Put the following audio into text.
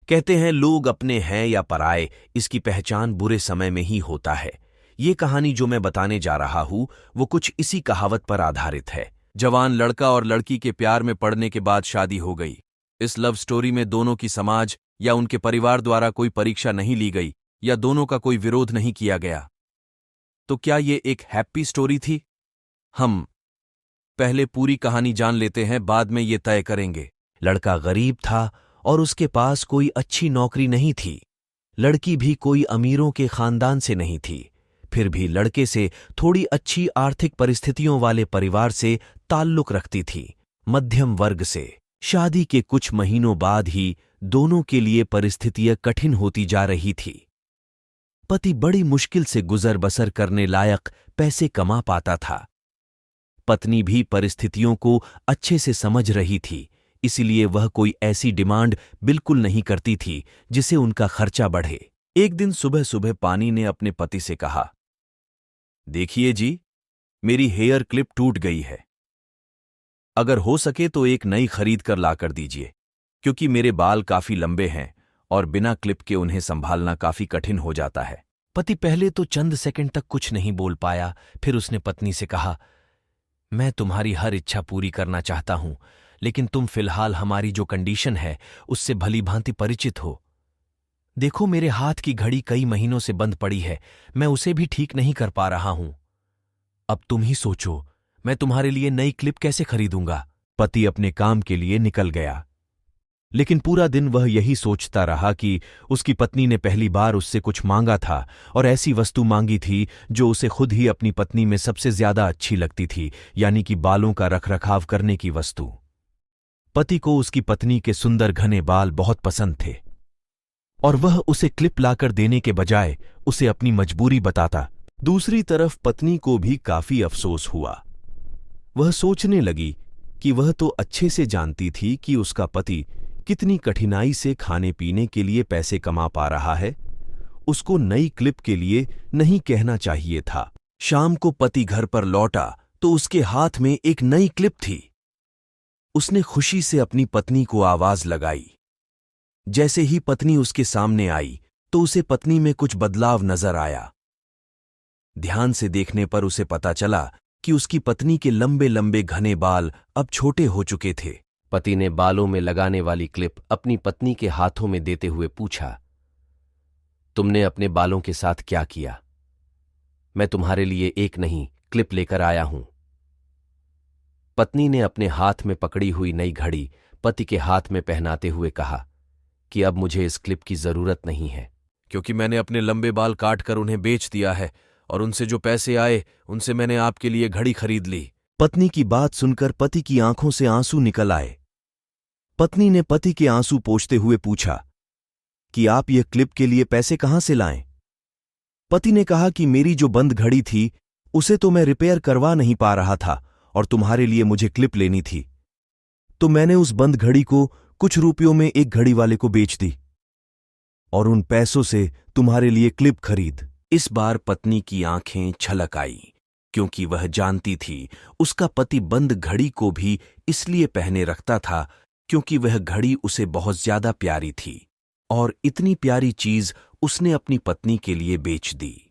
कहते हैं लोग अपने हैं या पराये, इसकी पहचान बुरे समय में ही होता है। ये कहानी जो मैं बताने जा रहा हूं वो कुछ इसी कहावत पर आधारित है। जवान लड़का और लड़की के प्यार में पड़ने के बाद शादी हो गई। इस लव स्टोरी में दोनों की समाज या उनके परिवार द्वारा कोई परीक्षा नहीं ली गई या दोनों का कोई विरोध नहीं किया गया। तो क्या ये एक हैप्पी स्टोरी थी? हम पहले पूरी कहानी जान लेते हैं, बाद में ये तय करेंगे। लड़का गरीब था और उसके पास कोई अच्छी नौकरी नहीं थी। लड़की भी कोई अमीरों के खानदान से नहीं थी, फिर भी लड़के से थोड़ी अच्छी आर्थिक परिस्थितियों वाले परिवार से ताल्लुक रखती थी, मध्यम वर्ग से। शादी के कुछ महीनों बाद ही दोनों के लिए परिस्थितियां कठिन होती जा रही थी। पति बड़ी मुश्किल से गुजर बसर करने लायक पैसे कमा पाता था। पत्नी भी परिस्थितियों को अच्छे से समझ रही थी, इसलिए वह कोई ऐसी डिमांड बिल्कुल नहीं करती थी जिसे उनका खर्चा बढ़े। एक दिन सुबह सुबह पानी ने अपने पति से कहा, देखिए जी, मेरी हेयर क्लिप टूट गई है। अगर हो सके तो एक नई खरीद कर लाकर दीजिए, क्योंकि मेरे बाल काफी लंबे हैं और बिना क्लिप के उन्हें संभालना काफी कठिन हो जाता है। पति पहले तो चंद सेकंड तक कुछ नहीं बोल पाया, फिर उसने पत्नी से कहा, मैं तुम्हारी हर इच्छा पूरी करना चाहता हूं, लेकिन तुम फिलहाल हमारी जो कंडीशन है उससे भली भांति परिचित हो। देखो, मेरे हाथ की घड़ी कई महीनों से बंद पड़ी है, मैं उसे भी ठीक नहीं कर पा रहा हूं। अब तुम ही सोचो, मैं तुम्हारे लिए नई क्लिप कैसे खरीदूंगा? पति अपने काम के लिए निकल गया, लेकिन पूरा दिन वह यही सोचता रहा कि उसकी पत्नी ने पहली बार उससे कुछ मांगा था और ऐसी वस्तु मांगी थी जो उसे खुद ही अपनी पत्नी में सबसे ज्यादा अच्छी लगती थी, यानी कि बालों का रखरखाव करने की वस्तु। पति को उसकी पत्नी के सुंदर घने बाल बहुत पसंद थे और वह उसे क्लिप लाकर देने के बजाय उसे अपनी मजबूरी बताता। दूसरी तरफ पत्नी को भी काफी अफसोस हुआ। वह सोचने लगी कि वह तो अच्छे से जानती थी कि उसका पति कितनी कठिनाई से खाने पीने के लिए पैसे कमा पा रहा है, उसको नई क्लिप के लिए नहीं कहना चाहिए था। शाम को पति घर पर लौटा तो उसके हाथ में एक नई क्लिप थी। उसने खुशी से अपनी पत्नी को आवाज लगाई। जैसे ही पत्नी उसके सामने आई तो उसे पत्नी में कुछ बदलाव नजर आया। ध्यान से देखने पर उसे पता चला कि उसकी पत्नी के लंबे लंबे घने बाल अब छोटे हो चुके थे। पति ने बालों में लगाने वाली क्लिप अपनी पत्नी के हाथों में देते हुए पूछा, तुमने अपने बालों के साथ क्या किया? मैं तुम्हारे लिए एक नहीं क्लिप लेकर आया हूं। पत्नी ने अपने हाथ में पकड़ी हुई नई घड़ी पति के हाथ में पहनाते हुए कहा कि अब मुझे इस क्लिप की जरूरत नहीं है, क्योंकि मैंने अपने लंबे बाल काट कर उन्हें बेच दिया है और उनसे जो पैसे आए उनसे मैंने आपके लिए घड़ी खरीद ली। पत्नी की बात सुनकर पति की आंखों से आंसू निकल आए। पत्नी ने पति के आंसू पोंछते हुए पूछा कि आप यह क्लिप के लिए पैसे कहां से लाएं? पति ने कहा कि मेरी जो बंद घड़ी थी उसे तो मैं रिपेयर करवा नहीं पा रहा था और तुम्हारे लिए मुझे क्लिप लेनी थी, तो मैंने उस बंद घड़ी को कुछ रुपयों में एक घड़ी वाले को बेच दी और उन पैसों से तुम्हारे लिए क्लिप खरीद। इस बार पत्नी की आंखें छलक आई, क्योंकि वह जानती थी उसका पति बंद घड़ी को भी इसलिए पहने रखता था क्योंकि वह घड़ी उसे बहुत ज्यादा प्यारी थी और इतनी प्यारी चीज उसने अपनी पत्नी के लिए बेच दी।